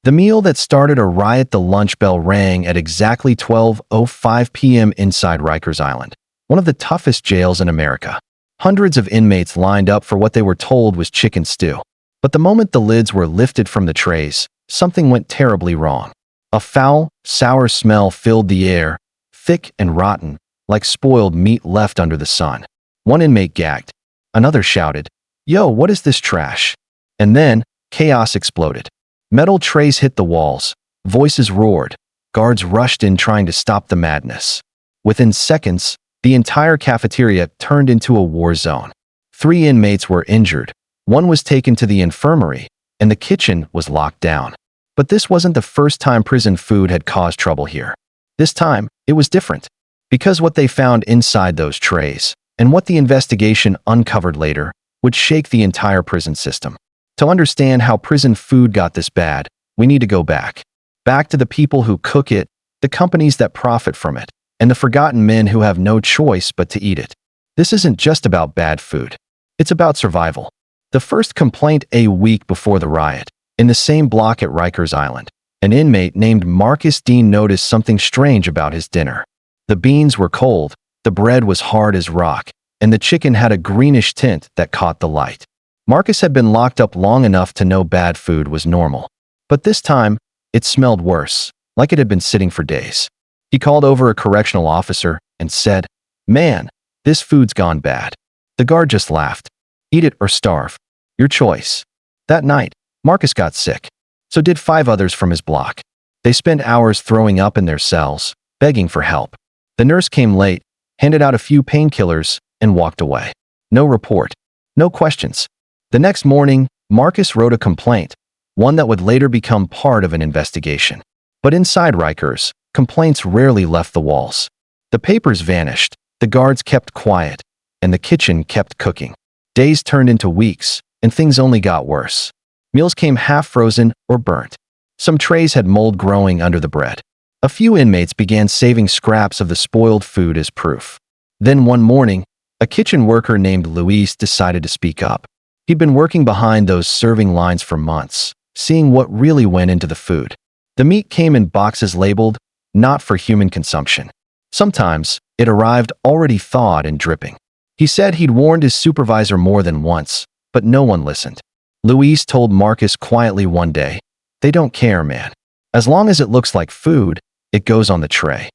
The meal that started a riot. The lunch bell rang at exactly 12:05 p.m. inside Rikers Island, one of the toughest jails in America. Hundreds of inmates lined up for what they were told was chicken stew. But the moment the lids were lifted from the trays, something went terribly wrong. A foul, sour smell filled the air, thick and rotten, like spoiled meat left under the sun. One inmate gagged. Another shouted, "Yo, what is this trash?" And then, chaos exploded. Metal trays hit the walls. Voices roared. Guards rushed in trying to stop the madness. Within seconds, the entire cafeteria turned into a war zone. 3 inmates were injured. One was taken to the infirmary, and the kitchen was locked down. But this wasn't the first time prison food had caused trouble here. This time, it was different. Because what they found inside those trays, and what the investigation uncovered later, would shake the entire prison system. To understand how prison food got this bad, we need to go back. Back to the people who cook it, the companies that profit from it, and the forgotten men who have no choice but to eat it. This isn't just about bad food. It's about survival. The first complaint a week before the riot, in the same block at Rikers Island, an inmate named Marcus Dean noticed something strange about his dinner. The beans were cold, the bread was hard as rock, and the chicken had a greenish tint that caught the light. Marcus had been locked up long enough to know bad food was normal. But this time, it smelled worse, like it had been sitting for days. He called over a correctional officer and said, "Man, this food's gone bad." The guard just laughed. "Eat it or starve. Your choice." That night, Marcus got sick. So did 5 others from his block. They spent hours throwing up in their cells, begging for help. The nurse came late, handed out a few painkillers, and walked away. No report. No questions. The next morning, Marcus wrote a complaint, one that would later become part of an investigation. But inside Rikers, complaints rarely left the walls. The papers vanished, the guards kept quiet, and the kitchen kept cooking. Days turned into weeks, and things only got worse. Meals came half-frozen or burnt. Some trays had mold growing under the bread. A few inmates began saving scraps of the spoiled food as proof. Then one morning, a kitchen worker named Luis decided to speak up. He'd been working behind those serving lines for months, seeing what really went into the food. The meat came in boxes labeled, "Not for human consumption." Sometimes, it arrived already thawed and dripping. He said he'd warned his supervisor more than once, but no one listened. Luis told Marcus quietly one day, "They don't care, man. As long as it looks like food, it goes on the tray."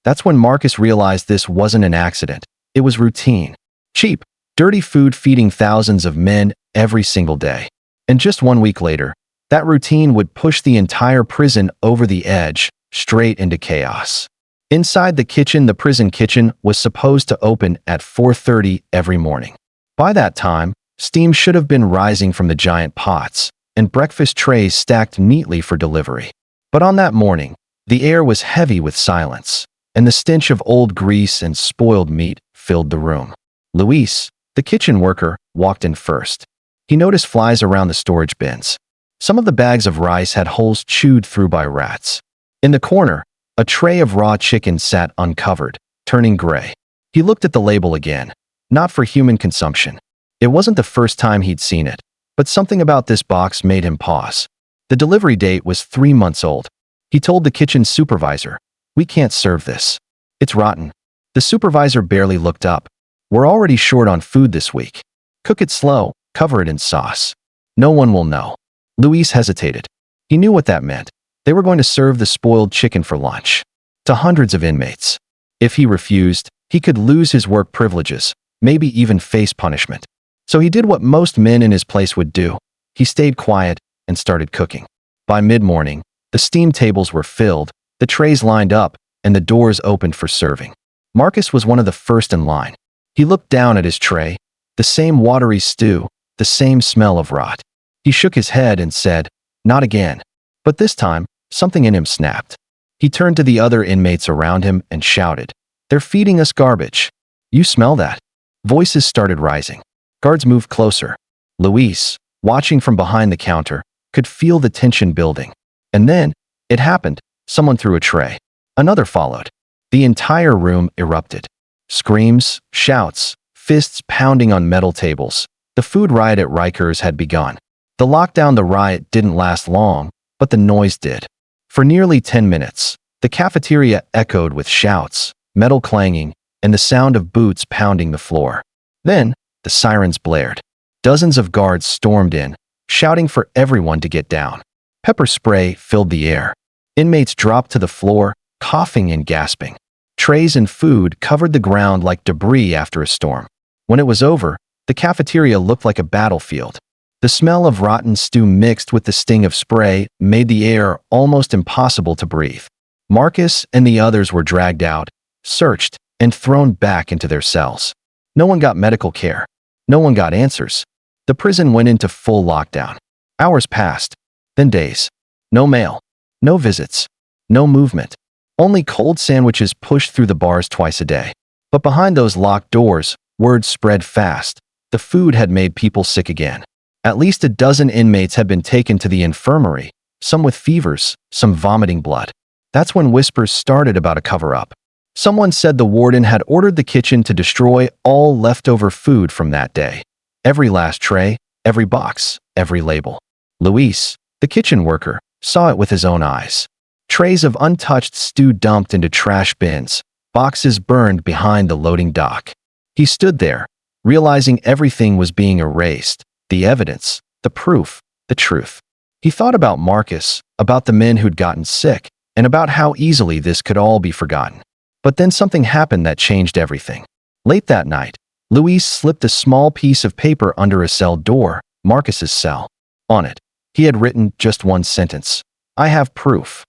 That's when Marcus realized this wasn't an accident. It was routine. Cheap, dirty food feeding thousands of men every single day. And just 1 week later, that routine would push the entire prison over the edge, straight into chaos. Inside the kitchen, the prison kitchen was supposed to open at 4:30 every morning. By that time, steam should have been rising from the giant pots, and breakfast trays stacked neatly for delivery. But on that morning, the air was heavy with silence, and the stench of old grease and spoiled meat filled the room. Luis, the kitchen worker, walked in first. He noticed flies around the storage bins. Some of the bags of rice had holes chewed through by rats. In the corner, a tray of raw chicken sat uncovered, turning gray. He looked at the label again. Not for human consumption. It wasn't the first time he'd seen it, but something about this box made him pause. The delivery date was 3 months old. He told the kitchen supervisor, "We can't serve this. It's rotten." The supervisor barely looked up. "We're already short on food this week. Cook it slow, cover it in sauce. No one will know." Luis hesitated. He knew what that meant. They were going to serve the spoiled chicken for lunch to hundreds of inmates. If he refused, he could lose his work privileges, maybe even face punishment. So he did what most men in his place would do. He stayed quiet and started cooking. By mid-morning, the steam tables were filled, the trays lined up, and the doors opened for serving. Marcus was one of the first in line. He looked down at his tray, the same watery stew, the same smell of rot. He shook his head and said, "Not again." But this time, something in him snapped. He turned to the other inmates around him and shouted, "They're feeding us garbage. You smell that?" Voices started rising. Guards moved closer. Luis, watching from behind the counter, could feel the tension building. And then, it happened. Someone threw a tray. Another followed. The entire room erupted. Screams, shouts, fists pounding on metal tables. The food riot at Rikers had begun. The lockdown, the riot didn't last long, but but the noise did. For nearly 10 minutes, the cafeteria echoed with shouts, metal clanging, and the sound of boots pounding the floor. Then, the sirens blared. Dozens of guards stormed in, shouting for everyone to get down. Pepper spray filled the air. Inmates dropped to the floor, coughing and gasping. Trays and food covered the ground like debris after a storm. When it was over, the cafeteria looked like a battlefield. The smell of rotten stew mixed with the sting of spray made the air almost impossible to breathe. Marcus and the others were dragged out, searched, and thrown back into their cells. No one got medical care. No one got answers. The prison went into full lockdown. Hours passed, then days. No mail. No visits. No movement. Only cold sandwiches pushed through the bars twice a day. But behind those locked doors, word spread fast. The food had made people sick again. At least a dozen inmates had been taken to the infirmary, some with fevers, some vomiting blood. That's when whispers started about a cover-up. Someone said the warden had ordered the kitchen to destroy all leftover food from that day. Every last tray, every box, every label. Luis, the kitchen worker, saw it with his own eyes. Trays of untouched stew dumped into trash bins, boxes burned behind the loading dock. He stood there, realizing everything was being erased. The evidence, the proof, the truth. He thought about Marcus, about the men who'd gotten sick, and about how easily this could all be forgotten. But then something happened that changed everything. Late that night, Luis slipped a small piece of paper under a cell door, Marcus's cell. On it, he had written just one sentence: "I have proof."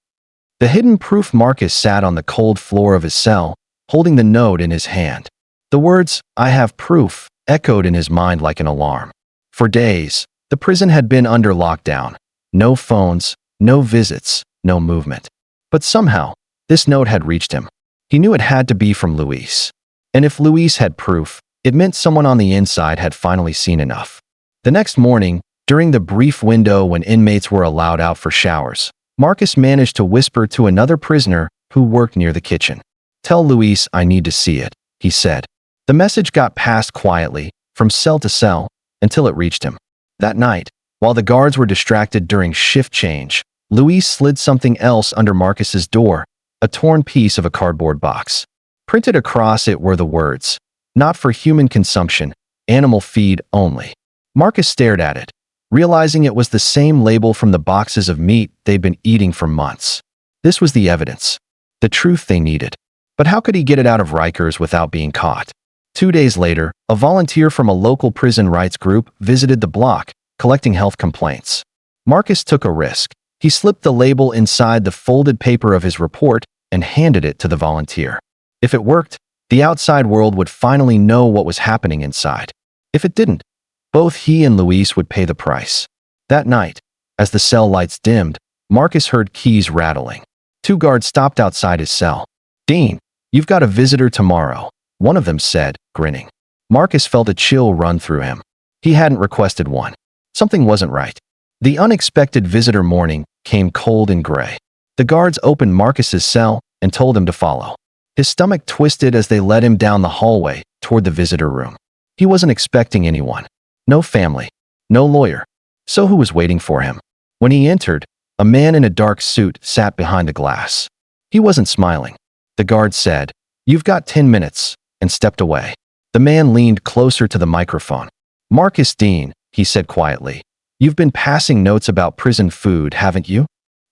The hidden proof. Marcus sat on the cold floor of his cell, holding the note in his hand. The words, "I have proof," echoed in his mind like an alarm. For days, the prison had been under lockdown. No phones, no visits, no movement. But somehow, this note had reached him. He knew it had to be from Luis. And if Luis had proof, it meant someone on the inside had finally seen enough. The next morning, during the brief window when inmates were allowed out for showers, Marcus managed to whisper to another prisoner who worked near the kitchen. "Tell Luis I need to see it," he said. The message got passed quietly, from cell to cell, until it reached him. That night, while the guards were distracted during shift change, Luis slid something else under Marcus's door, a torn piece of a cardboard box. Printed across it were the words, "Not for human consumption, animal feed only." Marcus stared at it, realizing it was the same label from the boxes of meat they'd been eating for months. This was the evidence, the truth they needed. But how could he get it out of Rikers without being caught? 2 days later, a volunteer from a local prison rights group visited the block, collecting health complaints. Marcus took a risk. He slipped the label inside the folded paper of his report and handed it to the volunteer. If it worked, the outside world would finally know what was happening inside. If it didn't, both he and Luis would pay the price. That night, as the cell lights dimmed, Marcus heard keys rattling. 2 guards stopped outside his cell. "Dean, you've got a visitor tomorrow," one of them said, grinning. Marcus felt a chill run through him. He hadn't requested one. Something wasn't right. The unexpected visitor morning came cold and gray. The guards opened Marcus's cell and told him to follow. His stomach twisted as they led him down the hallway toward the visitor room. He wasn't expecting anyone. No family. No lawyer. So who was waiting for him? When he entered, a man in a dark suit sat behind the glass. He wasn't smiling. The guard said, "You've got 10 minutes," and stepped away. The man leaned closer to the microphone. "Marcus Dean," he said quietly, "you've been passing notes about prison food, haven't you?"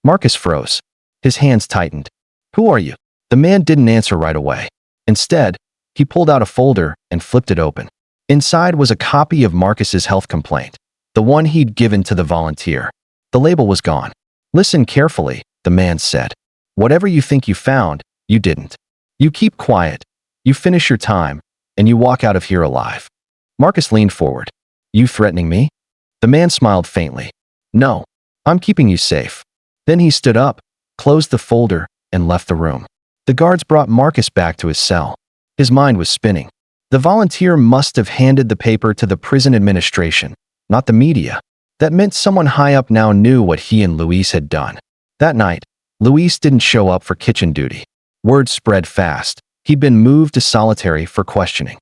Marcus froze. His hands tightened. "Who are you?" The man didn't answer right away. Instead, he pulled out a folder and flipped it open. Inside was a copy of Marcus's health complaint, the one he'd given to the volunteer. The label was gone. "Listen carefully," the man said. "Whatever you think you found, you didn't. You keep quiet, you finish your time, and you walk out of here alive." Marcus leaned forward. "You threatening me?" The man smiled faintly. "No, I'm keeping you safe." Then he stood up, closed the folder, and left the room. The guards brought Marcus back to his cell. His mind was spinning. The volunteer must have handed the paper to the prison administration, not the media. That meant someone high up now knew what he and Luis had done. That night, Luis didn't show up for kitchen duty. Word spread fast. He'd been moved to solitary for questioning.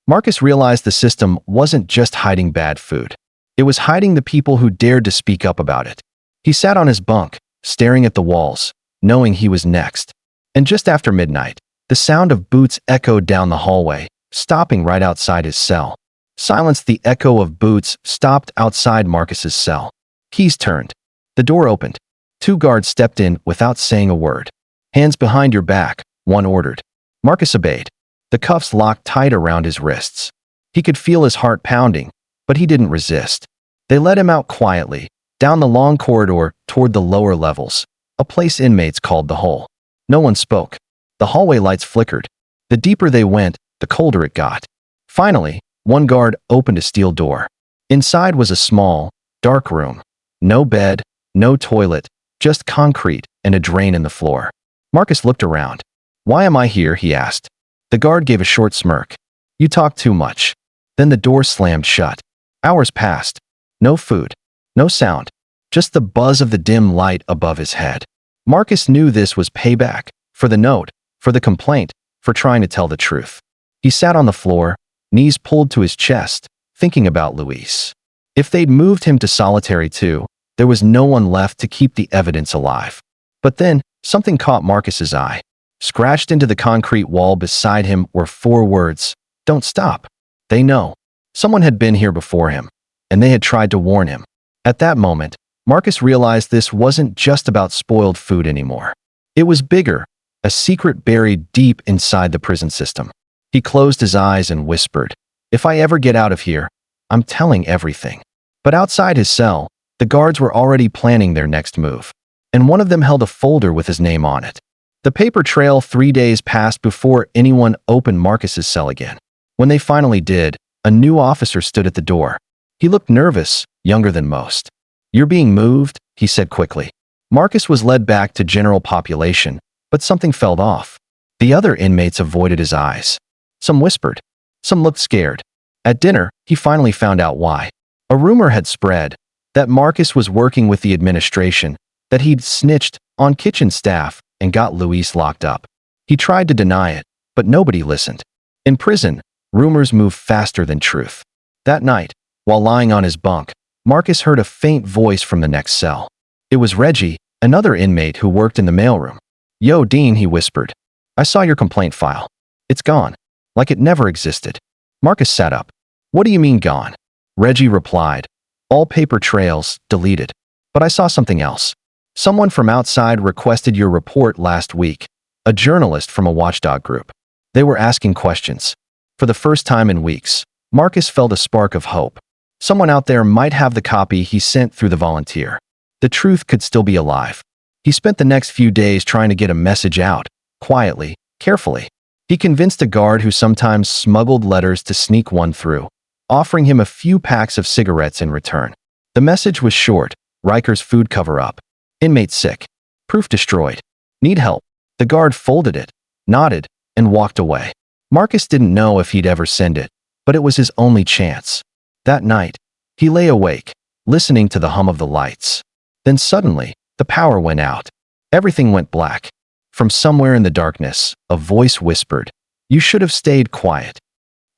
Marcus realized the system wasn't just hiding bad food. It was hiding the people who dared to speak up about it. He sat on his bunk, staring at the walls, knowing he was next. And just after midnight, the sound of boots echoed down the hallway, stopping right outside his cell. Silence. The echo of boots stopped outside Marcus's cell. Keys turned. The door opened. 2 guards stepped in without saying a word. "Hands behind your back," one ordered. Marcus obeyed. The cuffs locked tight around his wrists. He could feel his heart pounding, but he didn't resist. They led him out quietly, down the long corridor toward the lower levels, a place inmates called the hole. No one spoke. The hallway lights flickered. The deeper they went, the colder it got. Finally, one guard opened a steel door. Inside was a small, dark room. No bed, no toilet, just concrete and a drain in the floor. Marcus looked around. "Why am I here?" he asked. The guard gave a short smirk. "You talk too much." Then the door slammed shut. Hours passed. No food. No sound. Just the buzz of the dim light above his head. Marcus knew this was payback. For the note. For the complaint. For trying to tell the truth. He sat on the floor, knees pulled to his chest, thinking about Luis. If they'd moved him to solitary too, there was no one left to keep the evidence alive. But then, something caught Marcus's eye. Scratched into the concrete wall beside him were 4 words. "Don't stop." They know. Someone had been here before him, and they had tried to warn him. At that moment, Marcus realized this wasn't just about spoiled food anymore. It was bigger, a secret buried deep inside the prison system. He closed his eyes and whispered, "If I ever get out of here, I'm telling everything." But outside his cell, the guards were already planning their next move, and one of them held a folder with his name on it. The paper trail. 3 days passed before anyone opened Marcus's cell again. When they finally did, a new officer stood at the door. He looked nervous, younger than most. "You're being moved," he said quickly. Marcus was led back to general population, but something felt off. The other inmates avoided his eyes. Some whispered. Some looked scared. At dinner, he finally found out why. A rumor had spread that Marcus was working with the administration, that he'd snitched on kitchen staff and got Luis locked up. He tried to deny it, but nobody listened. In prison, rumors move faster than truth. That night, while lying on his bunk, Marcus heard a faint voice from the next cell. It was Reggie, another inmate who worked in the mailroom. "Yo, Dean," he whispered. "I saw your complaint file. It's gone. Like it never existed." Marcus sat up. "What do you mean gone?" Reggie replied. "All paper trails, deleted. But I saw something else. Someone from outside requested your report last week. A journalist from a watchdog group. They were asking questions." For the first time in weeks, Marcus felt a spark of hope. Someone out there might have the copy he sent through the volunteer. The truth could still be alive. He spent the next few days trying to get a message out, quietly, carefully. He convinced a guard who sometimes smuggled letters to sneak one through, offering him a few packs of cigarettes in return. The message was short: Rikers food cover-up. Inmate sick. Proof destroyed. Need help. The guard folded it, nodded, and walked away. Marcus didn't know if he'd ever send it, but it was his only chance. That night, he lay awake, listening to the hum of the lights. Then suddenly, the power went out. Everything went black. From somewhere in the darkness, a voice whispered, "You should have stayed quiet."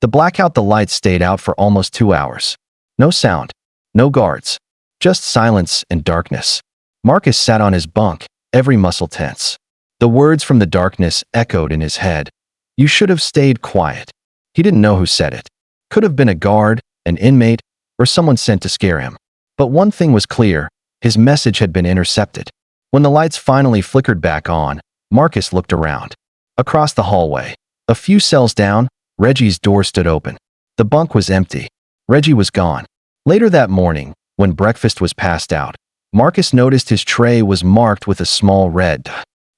The blackout. The lights stayed out for almost 2 hours. No sound. No guards. Just silence and darkness. Marcus sat on his bunk, every muscle tense. The words from the darkness echoed in his head. "You should have stayed quiet." He didn't know who said it. Could have been a guard, an inmate, or someone sent to scare him. But one thing was clear: his message had been intercepted. When the lights finally flickered back on, Marcus looked around. Across the hallway, a few cells down, Reggie's door stood open. The bunk was empty. Reggie was gone. Later that morning, when breakfast was passed out, Marcus noticed his tray was marked with a small red.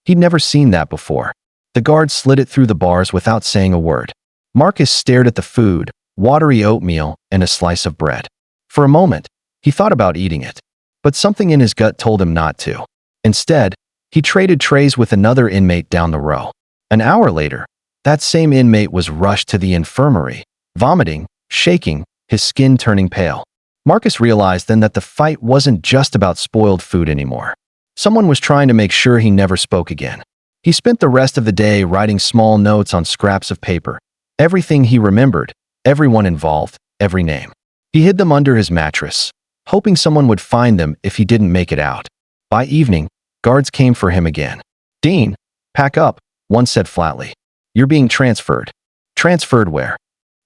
He'd never seen that before. The guard slid it through the bars without saying a word. Marcus stared at the food, watery oatmeal, and a slice of bread. For a moment, he thought about eating it, but something in his gut told him not to. Instead, he traded trays with another inmate down the row. An hour later, that same inmate was rushed to the infirmary, vomiting, shaking, his skin turning pale. Marcus realized then that the fight wasn't just about spoiled food anymore. Someone was trying to make sure he never spoke again. He spent the rest of the day writing small notes on scraps of paper. Everything he remembered, everyone involved, every name. He hid them under his mattress, hoping someone would find them if he didn't make it out. By evening, Guards came for him again. "Dean, pack up," one said flatly. "You're being transferred." "Transferred where?"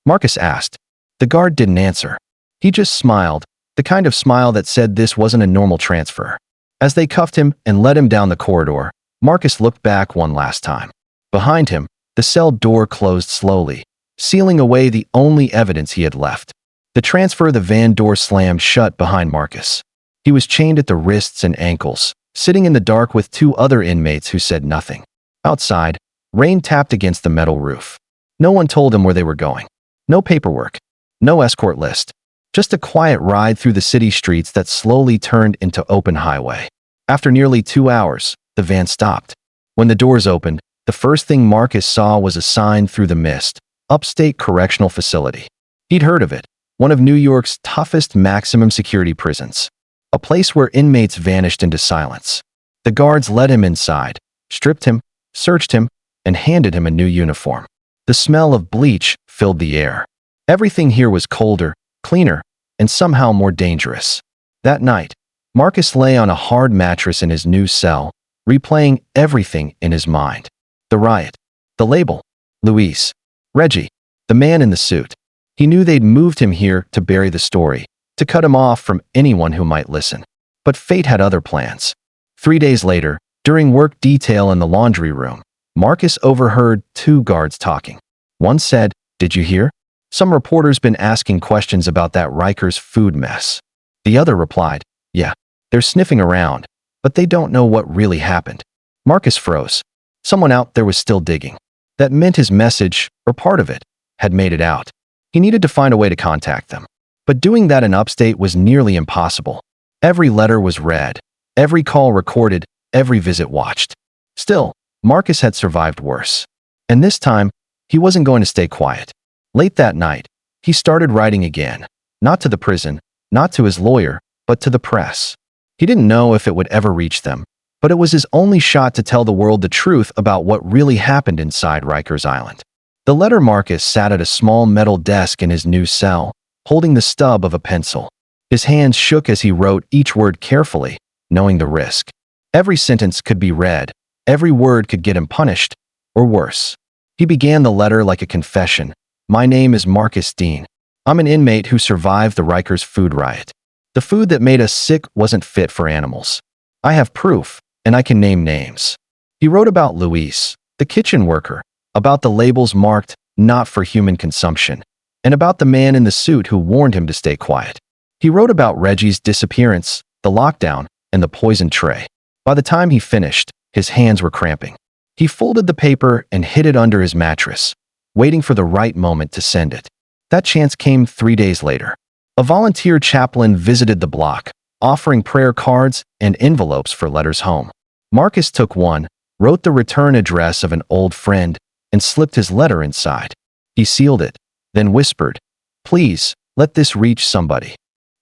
Marcus asked. The guard didn't answer. He just smiled, the kind of smile that said this wasn't a normal transfer. As they cuffed him and led him down the corridor, Marcus looked back one last time. Behind him, the cell door closed slowly, sealing away the only evidence he had left. The van door slammed shut behind Marcus. He was chained at the wrists and ankles, sitting in the dark with two other inmates who said nothing. Outside, rain tapped against the metal roof. No one told him where they were going. No paperwork. No escort list. Just a quiet ride through the city streets that slowly turned into open highway. After nearly 2 hours, the van stopped. When the doors opened, the first thing Marcus saw was a sign through the mist: Upstate Correctional Facility. He'd heard of it, one of New York's toughest maximum security prisons. A place where inmates vanished into silence. The guards led him inside, stripped him, searched him, and handed him a new uniform. The smell of bleach filled the air. Everything here was colder, cleaner, and somehow more dangerous. That night, Marcus lay on a hard mattress in his new cell, replaying everything in his mind. The riot, the label, Luis, Reggie, the man in the suit. He knew they'd moved him here to bury the story, to cut him off from anyone who might listen. But fate had other plans. 3 days later, during work detail in the laundry room, Marcus overheard two guards talking. One said, "Did you hear? Some reporter's been asking questions about that Rikers food mess." The other replied, "Yeah, they're sniffing around, but they don't know what really happened." Marcus froze. Someone out there was still digging. That meant his message, or part of it, had made it out. He needed to find a way to contact them. But doing that in upstate was nearly impossible. Every letter was read, every call recorded, every visit watched. Still, Marcus had survived worse. And this time, he wasn't going to stay quiet. Late that night, he started writing again, not to the prison, not to his lawyer, but to the press. He didn't know if it would ever reach them, but it was his only shot to tell the world the truth about what really happened inside Rikers Island. The letter Marcus sat at a small metal desk in his new cell, holding the stub of a pencil. His hands shook as he wrote each word carefully, knowing the risk. Every sentence could be read, every word could get him punished, or worse. He began the letter like a confession. "My name is Marcus Dean. I'm an inmate who survived the Rikers food riot. The food that made us sick wasn't fit for animals. I have proof, and I can name names." He wrote about Luis, the kitchen worker, about the labels marked "not for human consumption," and about the man in the suit who warned him to stay quiet. He wrote about Reggie's disappearance, the lockdown, and the poison tray. By the time he finished, his hands were cramping. He folded the paper and hid it under his mattress, waiting for the right moment to send it. That chance came 3 days later. A volunteer chaplain visited the block, offering prayer cards and envelopes for letters home. Marcus took one, wrote the return address of an old friend, and slipped his letter inside. He sealed it, then whispered, "Please, let this reach somebody."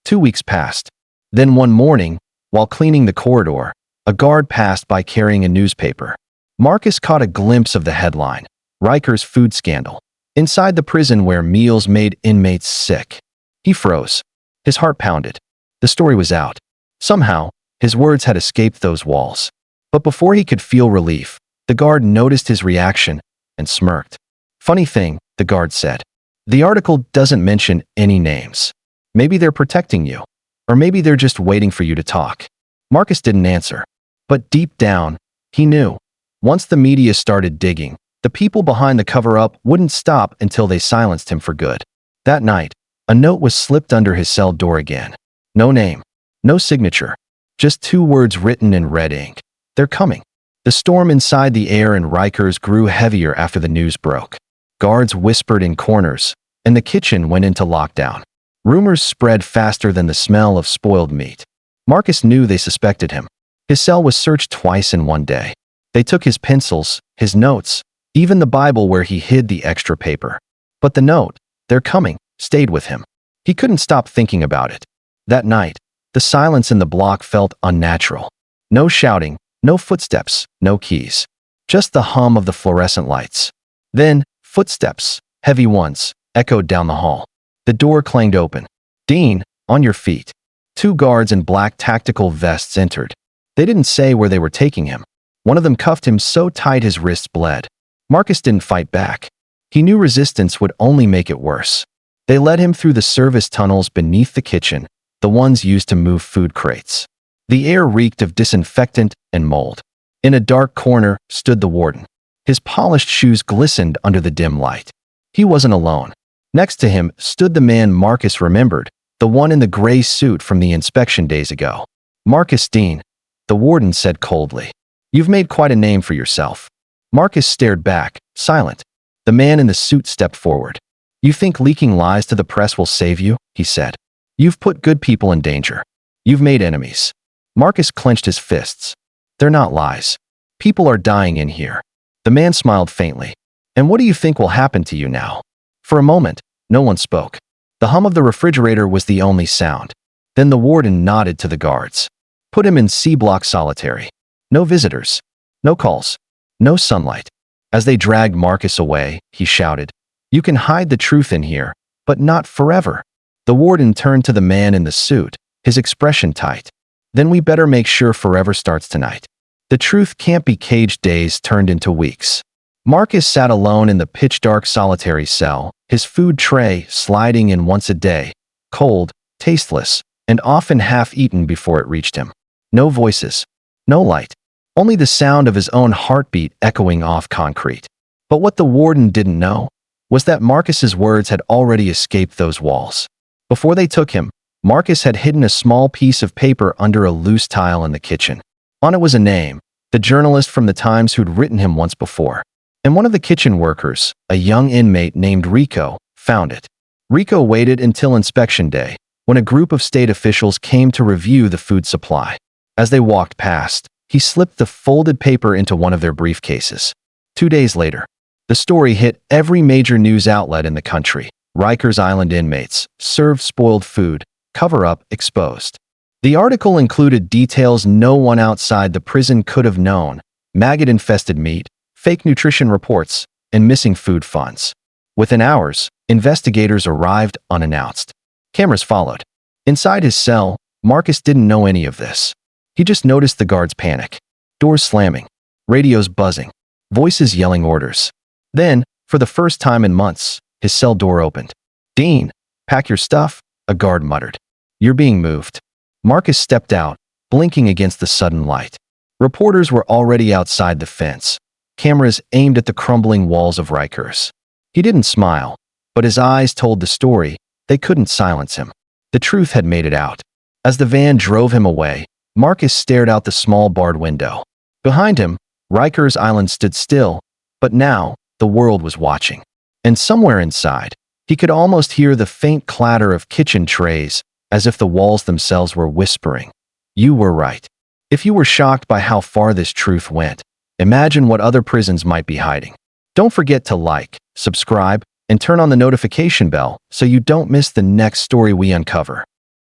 2 weeks passed. Then one morning, while cleaning the corridor, a guard passed by carrying a newspaper. Marcus caught a glimpse of the headline, "Rikers Food Scandal," inside the prison where meals made inmates sick. He froze. His heart pounded. The story was out. Somehow, his words had escaped those walls. But before he could feel relief, the guard noticed his reaction and smirked. "Funny thing," the guard said. "The article doesn't mention any names. Maybe they're protecting you, or maybe they're just waiting for you to talk." Marcus didn't answer. But deep down, he knew. Once the media started digging, the people behind the cover-up wouldn't stop until they silenced him for good. That night, a note was slipped under his cell door again. No name, no signature, just 2 words written in red ink. "They're coming." The storm inside the air in Rikers grew heavier after the news broke. Guards whispered in corners, and the kitchen went into lockdown. Rumors spread faster than the smell of spoiled meat. Marcus knew they suspected him. His cell was searched twice in one day. They took his pencils, his notes, even the Bible where he hid the extra paper. But the note, "They're coming," stayed with him. He couldn't stop thinking about it. That night, the silence in the block felt unnatural. No shouting, no footsteps, no keys. Just the hum of the fluorescent lights. Then, footsteps, heavy ones, echoed down the hall. The door clanged open. "Dean, on your feet." 2 guards in black tactical vests entered. They didn't say where they were taking him. One of them cuffed him so tight his wrists bled. Marcus didn't fight back. He knew resistance would only make it worse. They led him through the service tunnels beneath the kitchen, the ones used to move food crates. The air reeked of disinfectant and mold. In a dark corner stood the warden. His polished shoes glistened under the dim light. He wasn't alone. Next to him stood the man Marcus remembered, the one in the gray suit from the inspection days ago. "Marcus Dean," the warden said coldly. "You've made quite a name for yourself." Marcus stared back, silent. The man in the suit stepped forward. "You think leaking lies to the press will save you?" he said. "You've put good people in danger. You've made enemies." Marcus clenched his fists. "They're not lies. People are dying in here." The man smiled faintly. "And what do you think will happen to you now?" For a moment, no one spoke. The hum of the refrigerator was the only sound. Then the warden nodded to the guards. "Put him in C-block solitary. No visitors. No calls. No sunlight." As they dragged Marcus away, he shouted, "You can hide the truth in here, but not forever." The warden turned to the man in the suit, his expression tight. "Then we better make sure forever starts tonight. The truth can't be caged days turned into weeks." Marcus sat alone in the pitch-dark solitary cell, his food tray sliding in once a day, cold, tasteless, and often half-eaten before it reached him. No voices. No light. Only the sound of his own heartbeat echoing off concrete. But what the warden didn't know was that Marcus's words had already escaped those walls. Before they took him, Marcus had hidden a small piece of paper under a loose tile in the kitchen. On it was a name, the journalist from the Times who'd written him once before. And one of the kitchen workers, a young inmate named Rico, found it. Rico waited until inspection day, when a group of state officials came to review the food supply. As they walked past, he slipped the folded paper into one of their briefcases. 2 days later, the story hit every major news outlet in the country. Rikers Island inmates served spoiled food, cover-up exposed. The article included details no one outside the prison could have known: maggot-infested meat, fake nutrition reports, and missing food funds. Within hours, investigators arrived unannounced. Cameras followed. Inside his cell, Marcus didn't know any of this. He just noticed the guards panic. Doors slamming, radios buzzing, voices yelling orders. Then, for the first time in months, his cell door opened. "Dean, pack your stuff," a guard muttered. "You're being moved." Marcus stepped out, blinking against the sudden light. Reporters were already outside the fence, cameras aimed at the crumbling walls of Rikers. He didn't smile, but his eyes told the story. They couldn't silence him. The truth had made it out. As the van drove him away, Marcus stared out the small barred window. Behind him, Rikers Island stood still, but now the world was watching. And somewhere inside, he could almost hear the faint clatter of kitchen trays, as if the walls themselves were whispering, "You were right." If you were shocked by how far this truth went, imagine what other prisons might be hiding. Don't forget to like, subscribe, and turn on the notification bell so you don't miss the next story we uncover.